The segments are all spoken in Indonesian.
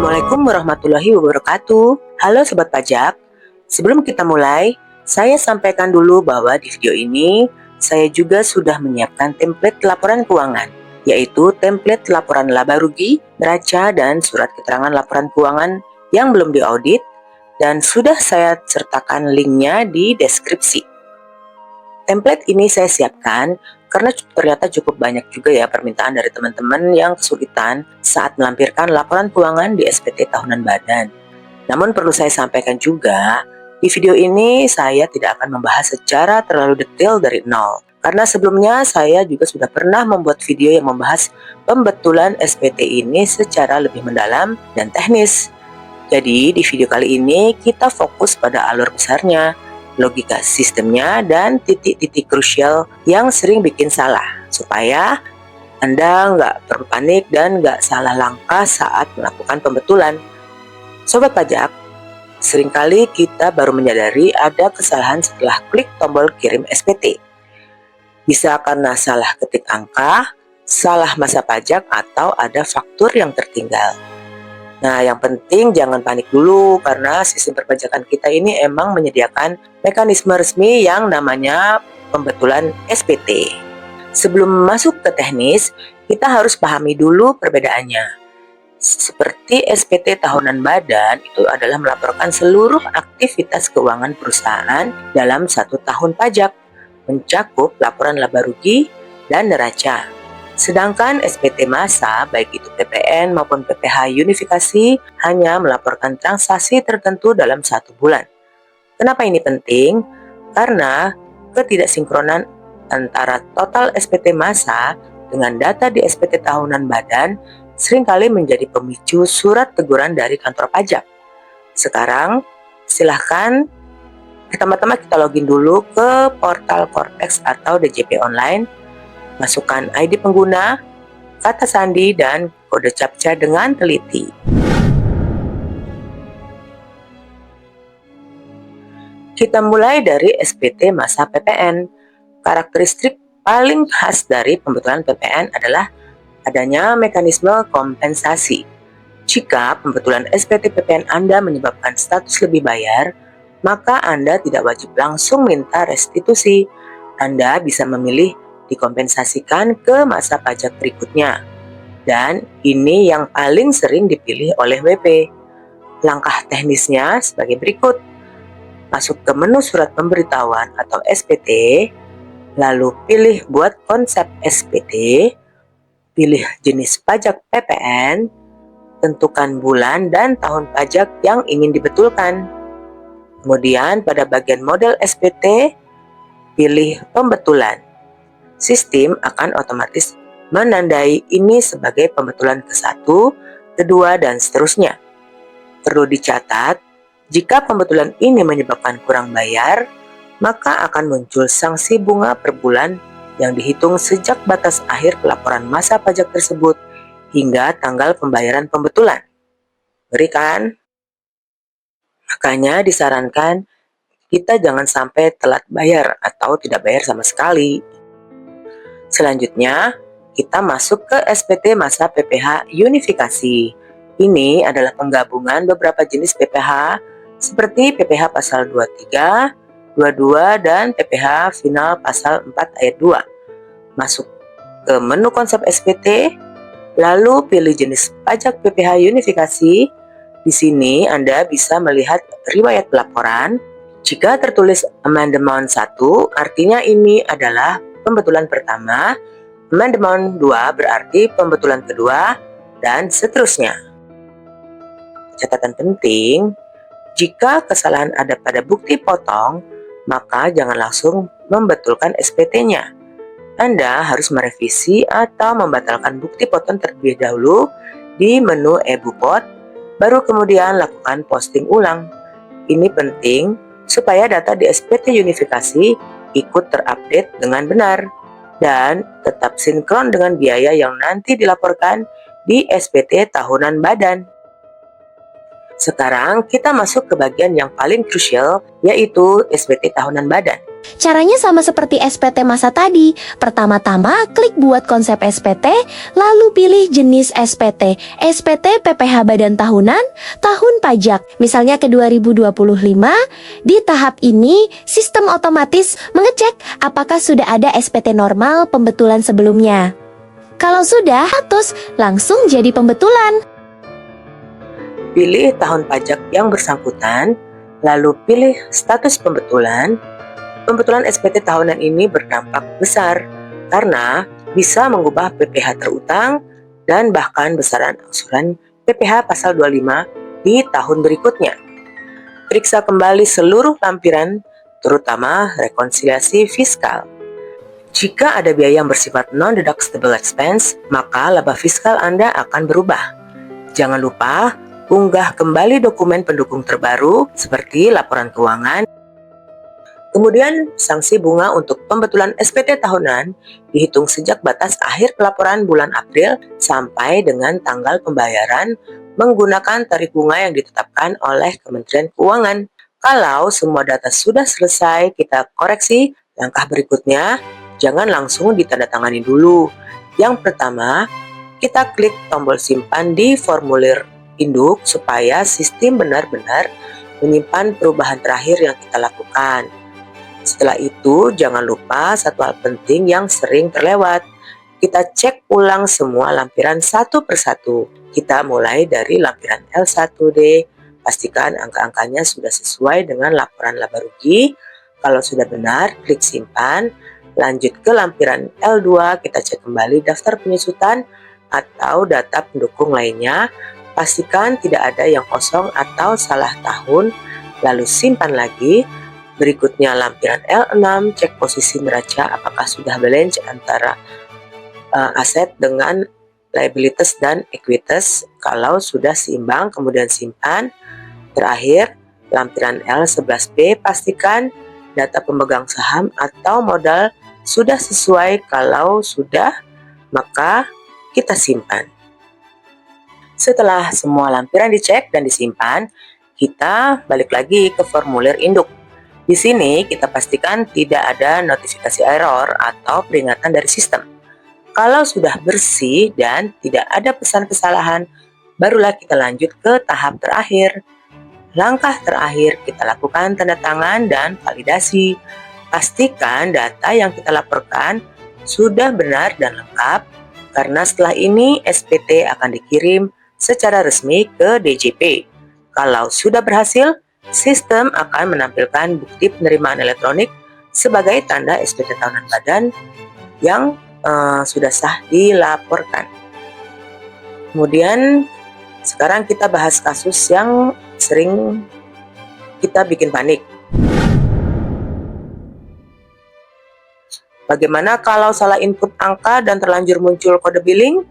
Assalamualaikum warahmatullahi wabarakatuh. Halo Sobat Pajak, sebelum kita mulai, saya sampaikan dulu bahwa di video ini saya juga sudah menyiapkan template laporan keuangan, yaitu template laporan laba rugi, neraca, dan surat keterangan laporan keuangan yang belum diaudit, dan sudah saya sertakan linknya di deskripsi. Template ini saya siapkan karena ternyata cukup banyak juga ya permintaan dari teman-teman yang kesulitan saat melampirkan laporan keuangan di SPT tahunan badan. Namun perlu saya sampaikan juga, di video ini saya tidak akan membahas secara terlalu detail dari nol. Karena sebelumnya saya juga sudah pernah membuat video yang membahas pembetulan SPT ini secara lebih mendalam dan teknis. Jadi di video kali ini kita fokus pada alur besarnya, logika sistemnya, dan titik-titik krusial yang sering bikin salah, supaya Anda nggak perlu panik dan nggak salah langkah saat melakukan pembetulan. Sobat Pajak, seringkali kita baru menyadari ada kesalahan setelah klik tombol kirim SPT. Bisa karena salah ketik angka, salah masa pajak, atau ada faktur yang tertinggal. Nah, yang penting jangan panik dulu karena sistem perpajakan kita ini emang menyediakan mekanisme resmi yang namanya pembetulan SPT. Sebelum masuk ke teknis, kita harus pahami dulu perbedaannya. Seperti SPT tahunan badan itu adalah melaporkan seluruh aktivitas keuangan perusahaan dalam 1 tahun pajak, mencakup laporan laba rugi dan neraca. Sedangkan SPT masa, baik itu PPN maupun PPh unifikasi, hanya melaporkan transaksi tertentu dalam 1 bulan. Kenapa ini penting? Karena ketidaksinkronan antara total SPT masa dengan data di SPT tahunan badan seringkali menjadi pemicu surat teguran dari kantor pajak. Sekarang, silahkan pertama-tama kita login dulu ke portal Cortex atau DJP Online. Masukkan ID pengguna, kata sandi, dan kode CAPTCHA dengan teliti. Kita mulai dari SPT masa PPN. Karakteristik paling khas dari pembetulan PPN adalah adanya mekanisme kompensasi. Jika pembetulan SPT PPN Anda menyebabkan status lebih bayar, maka Anda tidak wajib langsung minta restitusi. Anda bisa memilih dikompensasikan ke masa pajak berikutnya. Dan ini yang paling sering dipilih oleh WP. Langkah teknisnya sebagai berikut. Masuk ke menu surat pemberitahuan atau SPT, lalu pilih buat konsep SPT, pilih jenis pajak PPN, tentukan bulan dan tahun pajak yang ingin dibetulkan. Kemudian pada bagian model SPT, pilih pembetulan. Sistem akan otomatis menandai ini sebagai pembetulan ke-1, kedua, dan seterusnya. Perlu dicatat, jika pembetulan ini menyebabkan kurang bayar, maka akan muncul sanksi bunga per bulan yang dihitung sejak batas akhir pelaporan masa pajak tersebut hingga tanggal pembayaran pembetulan. Ngeri kan? Makanya disarankan kita jangan sampai telat bayar atau tidak bayar sama sekali. Selanjutnya, kita masuk ke SPT masa PPh unifikasi. Ini adalah penggabungan beberapa jenis PPh seperti PPh pasal 23, 22, dan PPh final pasal 4 ayat 2. Masuk ke menu konsep SPT, lalu pilih jenis pajak PPh unifikasi. Di sini Anda bisa melihat riwayat pelaporan. Jika tertulis amendement 1, artinya ini adalah pembetulan pertama, amendement 2 berarti pembetulan kedua, dan seterusnya. Catatan penting, jika kesalahan ada pada bukti potong, maka jangan langsung membetulkan SPT-nya. Anda harus merevisi atau membatalkan bukti potong terlebih dahulu di menu e-Bupot, baru kemudian lakukan posting ulang. Ini penting supaya data di SPT unifikasi ikut terupdate dengan benar dan tetap sinkron dengan biaya yang nanti dilaporkan di SPT tahunan badan. Sekarang kita masuk ke bagian yang paling krusial, yaitu SPT tahunan badan. Caranya sama seperti SPT masa tadi. Pertama-tama, klik buat konsep SPT, lalu pilih jenis SPT. SPT PPh Badan Tahunan, tahun pajak. Misalnya ke 2025, di tahap ini, sistem otomatis mengecek apakah sudah ada SPT normal pembetulan sebelumnya. Kalau sudah, status langsung jadi pembetulan. Pilih tahun pajak yang bersangkutan, lalu pilih status pembetulan. Pembetulan SPT tahunan ini berdampak besar karena bisa mengubah PPh terutang dan bahkan besaran angsuran PPh pasal 25 di tahun berikutnya. Periksa kembali seluruh lampiran, terutama rekonsiliasi fiskal. Jika ada biaya yang bersifat non-deductible expense, maka laba fiskal Anda akan berubah. Jangan lupa unggah kembali dokumen pendukung terbaru seperti laporan keuangan. Kemudian, sanksi bunga untuk pembetulan SPT tahunan dihitung sejak batas akhir pelaporan bulan April sampai dengan tanggal pembayaran menggunakan tarif bunga yang ditetapkan oleh Kementerian Keuangan. Kalau semua data sudah selesai, kita koreksi. Langkah berikutnya, jangan langsung ditandatangani dulu. Yang pertama, kita klik tombol simpan di formulir induk supaya sistem benar-benar menyimpan perubahan terakhir yang kita lakukan. Setelah itu, jangan lupa satu hal penting yang sering terlewat. Kita cek ulang semua lampiran satu persatu. Kita mulai dari lampiran L1D, pastikan angka-angkanya sudah sesuai dengan laporan laba rugi. Kalau sudah benar, klik simpan. Lanjut ke lampiran L2, kita cek kembali daftar penyusutan atau data pendukung lainnya. Pastikan tidak ada yang kosong atau salah tahun, lalu simpan lagi. Berikutnya lampiran L6, cek posisi neraca apakah sudah balance antara aset dengan liabilities dan equities. Kalau sudah seimbang, kemudian simpan. Terakhir, lampiran L11B, pastikan data pemegang saham atau modal sudah sesuai. Kalau sudah, maka kita simpan. Setelah semua lampiran dicek dan disimpan, kita balik lagi ke formulir induk. Di sini kita pastikan tidak ada notifikasi error atau peringatan dari sistem. Kalau sudah bersih dan tidak ada pesan kesalahan, barulah kita lanjut ke tahap terakhir. Langkah terakhir kita lakukan tanda tangan dan validasi. Pastikan data yang kita laporkan sudah benar dan lengkap, karena setelah ini SPT akan dikirim secara resmi ke DJP. Kalau sudah berhasil, sistem akan menampilkan bukti penerimaan elektronik sebagai tanda SPT tahunan badan yang sudah sah dilaporkan. Kemudian sekarang kita bahas kasus yang sering kita bikin panik. Bagaimana kalau salah input angka dan terlanjur muncul kode billing?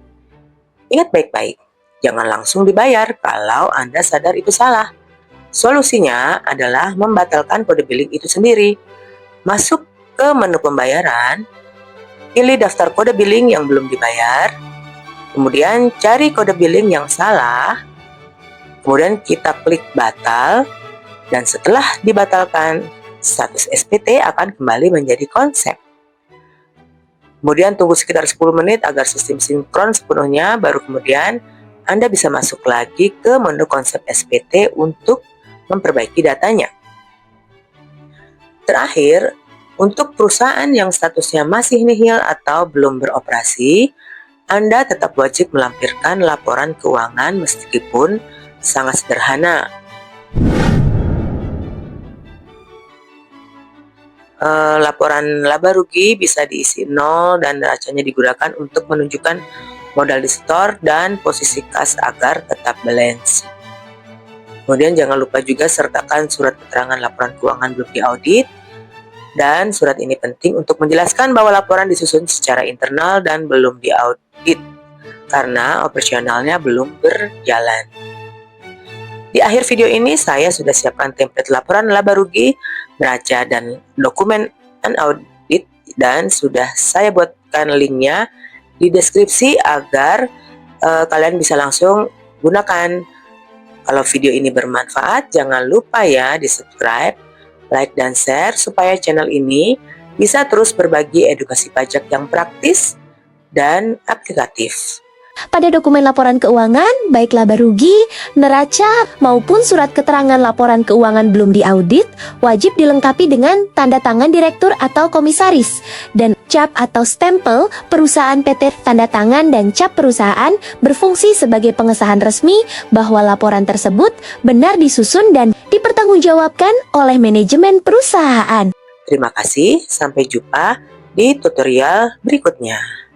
Ingat baik-baik. Jangan langsung dibayar kalau Anda sadar itu salah. Solusinya adalah membatalkan kode billing itu sendiri. Masuk ke menu pembayaran, pilih daftar kode billing yang belum dibayar, kemudian cari kode billing yang salah, kemudian kita klik batal, dan setelah dibatalkan, status SPT akan kembali menjadi konsep. Kemudian tunggu sekitar 10 menit agar sistem sinkron sepenuhnya, baru kemudian Anda bisa masuk lagi ke menu konsep SPT untuk memperbaiki datanya. Terakhir, untuk perusahaan yang statusnya masih nihil atau belum beroperasi, Anda tetap wajib melampirkan laporan keuangan meskipun sangat sederhana. Laporan laba rugi bisa diisi nol dan neracanya digunakan untuk menunjukkan modal di store dan posisi kas agar tetap balance. Kemudian jangan lupa juga sertakan surat keterangan laporan keuangan belum diaudit, dan surat ini penting untuk menjelaskan bahwa laporan disusun secara internal dan belum diaudit karena operasionalnya belum berjalan. Di akhir video ini saya sudah siapkan template laporan laba rugi, neraca, dan dokumen unaudit, dan sudah saya buatkan linknya di deskripsi agar kalian bisa langsung gunakan. Kalau video ini bermanfaat, jangan lupa ya di subscribe, like dan share supaya channel ini bisa terus berbagi edukasi pajak yang praktis dan aplikatif. Pada dokumen laporan keuangan, baik laba rugi, neraca, maupun surat keterangan laporan keuangan belum diaudit, wajib dilengkapi dengan tanda tangan direktur atau komisaris, dan cap atau stempel perusahaan PT. Tanda tangan dan cap perusahaan berfungsi sebagai pengesahan resmi bahwa laporan tersebut benar disusun dan dipertanggungjawabkan oleh manajemen perusahaan. Terima kasih, sampai jumpa di tutorial berikutnya.